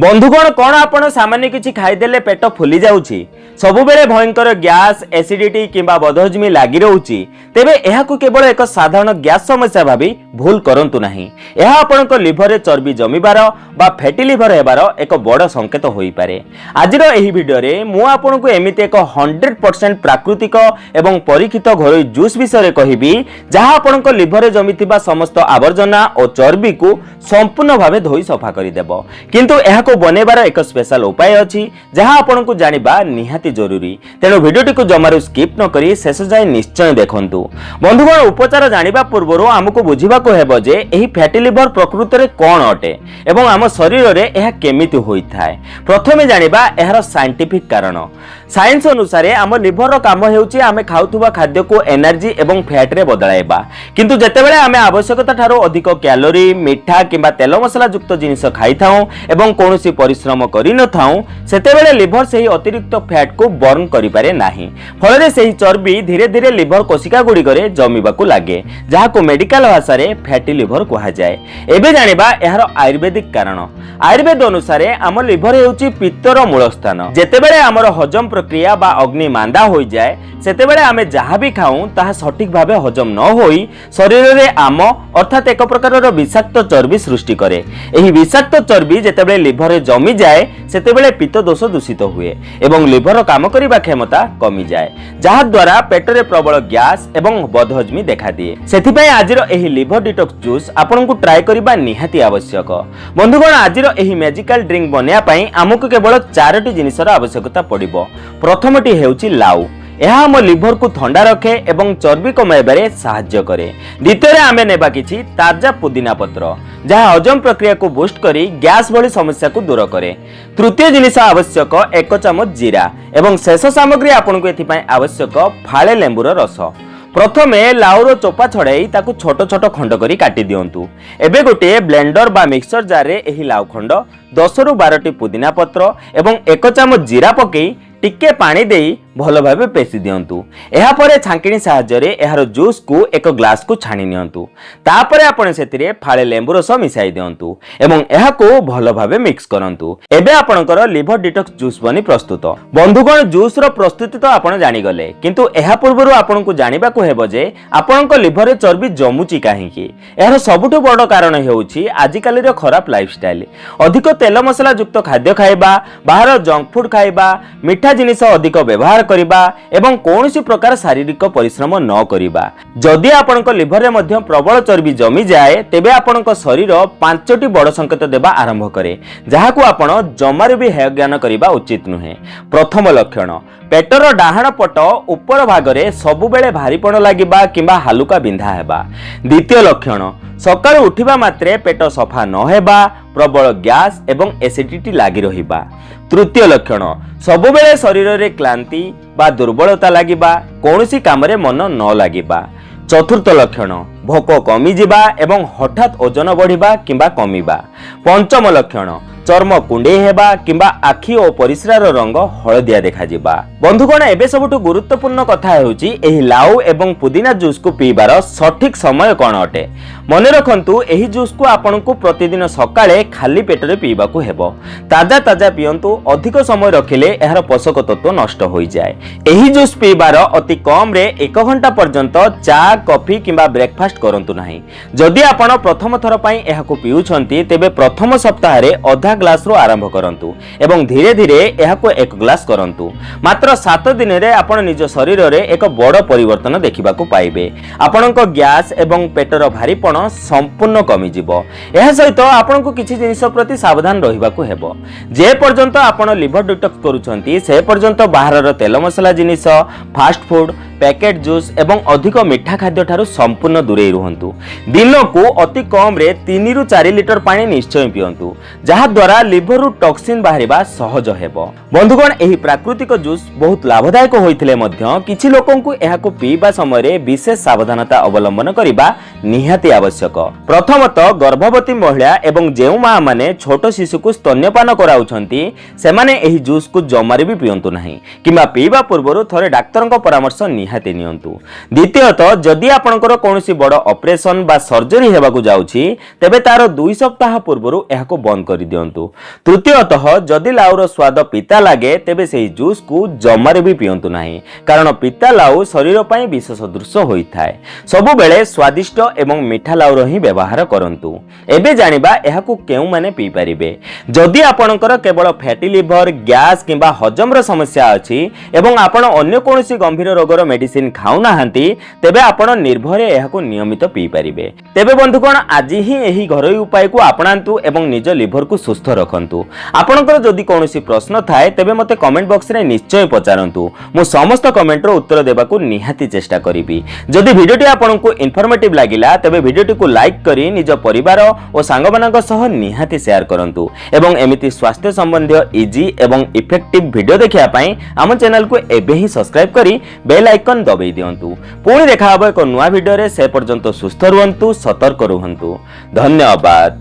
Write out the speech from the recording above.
बंधुगण कौन आपण सामान्य किसी खाईदेले पेट फुली जाउछि सबुबेले भयंकर गैस एसिडिटी किंबा बदहजमी लागी रहउछि तेबे एहाकु केवल एक साधारण गैस समस्या भाबी भूल करंतु नाही। एहा आपनक लिवर रे चर्बी जमीबार बा फैटी लिवर हेबार एक बड़ संकेत होई पारे। आजिर एही वीडियो रे मु आपनकु एमिति एक 100% प्राकृतिक एवं परीक्षित घरोई जूस विषय रे कहिबी जहा आपनक लिवर रे जमीथिबा समस्त आवर्जना और चर्बी को संपूर्ण भावे धोई सफा करि देबो। किंतु एहाकु बनेबार एक स्पेशल उपाय अछि जहा आपनकु जानिबा निहाती जरूरी, तेणु भिडियोटी को जमारू स्किप न करी शेष जाए निश्चय देखंतु। बंधुगण उपचार जानिबा पूर्वरु आमको बुझिबाको हेबो जे एही फैटी लिवर प्रकृति रे कोन अटे एवं आम शरीर रे एहा केमिति होइथाय। प्रथमे जानिबा एहार साइंटिफिक कारण। साइंस अनुसार आम लिवर रो काम हेउची आमे खाउथुबा खाद्य को एनर्जी एवं फैट रे बदलाइबा, किंतु जेतेबेले आमे आवश्यकता ठारो अधिक कैलोरी मिठा किंबा तेल मसला युक्त जिनिस खाइथाउ एवं कोनोसी परिश्रम करि न थाउ सेतेबेले लिवर सेही अतिरिक्त फैट को बर्न करि पारे नाही। फलरे सेही चर्बी धीरे धीरे लिवर कोशिका गुडी करे जमीबाकू लागे जाहाको मेडिकल भाषा रे फैटी लिवर कहा जाए। एबे जानिबा एहार आयुर्वेदिक कारण। आयुर्वेद अनुसार आम लिवर हेउची पित्तर मूल स्थान। जेतेबेले हमर हजम प्रक्रिया बा अग्नि मांदा होई जाए सेतेबेले आमे जहा भी खाऊ ताहा सठिक भावे हजम न होई शरीर रे आम अर्थात एक प्रकार विषाक्त चर्बी सृष्टि करे। एही विषाक्त चर्बी जेतेबेले लिवर रे जमी जाए सेतेबेले पित्त दोष दूषित हुए एवं लिवर काम करिबा क्षमता कमी जाए जहा द्वारा पेट रे प्रबल गैस एवं बदहजमी देखा दिए। सेथिपई आजिर एही लिवर डिटॉक्स जूस आपनकु ट्राई करिबा निहाती आवश्यक। बंधुगण आजिर एही मैजिकल ड्रिंक बनिया पई हमकु केवल 4टी जिनिसर आवश्यकता पड़िबो। प्रथमटी हेउची लाउ। यह आम लिवर को ठंडा रखे एवं चर्बी कमाइबारे साहाय्य करे। द्वितीय आमे नेबा किछि ताजा पुदीना पत्र जहाँ हजम प्रक्रिया को बूस्ट करी गैस भली समस्या को दूर करे। तृतीय जिनिस आवश्यक 1 चमच जीरा एवं शेष सामग्री आपनको एथिपाई आवश्यक फाळे लेंबुर रस। प्रथमे लाउर चोपा छड़ाई ताकू छोट छोट खंड करी काटी दियंतु। एबे गोटे ब्लेंडर बा मिक्सर जार रे एही लाउ खंड 10 रु 12टी पुदीना पत्र एवं 1 चमच जीरा पकई टिके पानी देई भल भावे पेसी दियंतु। एहा परे छांकिणी सहायता रे एहार जूस को एक ग्लास को छाणी नियंतु। तापरे आपण सेतिरे फाळे लेंबु रस मिसाई दियंतु एवं एहा को भल भावे मिक्स करंतु। एबे आपणकर लिवर डिटॉक्स जूस बनी प्रस्तुत। बंधुगण जूस रो प्रस्तुति तो आपण जानि गले, किंतु एहा पूर्वरु आपणकु जानिबा को हेबो जे आपणक लिवर रे चर्बी जमुची काहेकि। एहार सबुठु बड़ कारण हेउची आजिकाली रो खराब लाइफस्टाइल। अधिक तेल मसला युक्त खाद्य खाइबा, बाहर जंक फूड खाइबा, मिठा जिनिस अधिक व्यवहार करिबा एवं कोनोसी प्रकार शारीरिक परिश्रम न करिबा। जदि आपनक लिवर रे मध्य प्रबल चर्बी जमी जाए तेबे आपनक शरीर 5टी बड़ संकेत देबा आरंभ करे जहाकू आपण जमारे भी हेय ज्ञान करिबा उचित नुहे। प्रथम लक्षण पेटर डाहाण पट ऊपर भाग रे सबुबेले भारीपण लागिबा किंबा हालुका बिंधा हेबा। द्वितीय लक्षण सकाळ उठिबा मात्रे पेट सफा न हेबा, प्रबल गैस एवं एसिडिटी लागि रहिबा। तृतीय लक्षण सबुबेले शरीर रे क्लांति बा दुर्बलता लागिबा, कोनोसी काम रे मन न लागिबा। चतुर्थ लक्षण भोक कमी जिबा एवं हठात ओजन बढ़िबा किंबा कमिबा। पंचम लक्षण चर्म कुंडे हेबा किंबा आखि और परिस्रार रंग हलदिया देखा जिबा। बंधुगण एबे सबुठु गुरुत्वपूर्ण कथा हेउची एही लाउ एवं पुदीना जूस को पीबार सठिक समय कोन अटे। मने रखंतु एही जूस को आपनकु प्रतिदिन सकाळे खाली पेट रे पीबाकू हेबो। ताजा ताजा पियंतु, अधिक समय रखिले एहार पोषक तत्व नष्ट होई जाय। एही जूस पीबार अति कम रे 1 घंटा पर्यंत चा कॉफी किंबा ब्रेकफास्ट करंतु नाही। जदि आपण प्रथम थर पई एहाकू पिउछंती तेबे प्रथम सप्ताह रे आधा ग्लास रो आरंभ करंतु एवं धीरे धीरे एहाको 1 ग्लास करंतु। मात्र 7 दिन रे आपण निज शरीर रे एक बड़ परिवर्तन देखिबाकू पाइबे। आपणक गैस एवं पेटर भारीपण संपूर्ण कमी जिवो। एहा सहित आपणकू किछि जिनिस प्रति सावधान रहिबाकू हेबो। जे पर्यंत आपण लिवर डिटॉक्स करूछंती से पर्यंत बाहरर तेल मसला जिनिस, फास्ट फूड, पैकेट जूस एवं अधिक मिठा खाद्य ठारू संपूर्ण दूरे रुहंतु। दिन को अति कम रे 3 रु 4 लिटर पानी निश्चय पियंतु जहा द्वारा लिवर रु टॉक्सिन बाहरिबा सहज हेबो। बंधुगण एही प्राकृतिक जूस बहुत लाभदायक होइथिले मध्य किछि लोकंकु एहाको पीबा समय रे विशेष सावधानता अवलंबन करिबा निहाती आवश्यक। प्रथमतः गर्भवती महिला एवं जेउ मां माने छोट शिशु को स्तन्यपान कराउछंती सेमाने एही जूस को जमारे भी पियंतु नाही किंबा पीबा पूर्वरु थरे डाक्तरक परामर्श निहाती नियंतु। द्वितीयतः जदि आपणकर कौनसी बड़ ऑपरेशन बा सर्जरी हेबाकु जाउछि तेबे तार 2 सप्ताह पूर्वरु एहाको बंद करि दियंतु। तृतीयतः जदि लाउर स्वाद पिता लागे तेबे सेही जूस को जमारे भी पियंतु नाही, कारण पिता लाउ शरीर पई विष सदृश होइथाय। सबु बेले स्वादिष्ट एवं मीठा लाउर ही व्यवहार करंतु। एबे जानिबा एहाकु केउ माने पी परिबे। जदि आपणकर केवल फैटी लिवर, गैस किंबा हजमर समस्या अछि एवं आपण अन्य कोनोसी गंभीर रोगर मेडिसिन खाउ नाहंती तेबे आपण निर्भय एहाकु नियमित पी परिबे। तेबे बंधुगण आज ही एही घरोई उपाय को अपनांतु एवं निज लिवर को सुस्थ रखंतु। आपणकर जदि कोनोसी प्रश्न थाए तेबे मते कमेंट बॉक्स रे निश्चय पचारंतु। मु समस्त कमेंट रो उत्तर देबाकू निहाती चेष्टा करिबी। जदि भिडियोटी आपनकू इन्फॉर्मेटिव लागिला तेबे भिडियोटी को लाइक करी निज परिवार और सांगमानक सह निहाती शेयर करंतु एवं एमिति स्वास्थ्य संबंधी इजी एवं इफेक्टिव वीडियो देखिया पई आम चैनल को एबे ही सब्सक्राइब करी बेल आइकन दबाई दियंतु। पुणी देखा हबो एक नुवा वीडियो रे। से पर्यंत सुस्थ रुहंतु, सतर्क रुहंतु। धन्यवाद।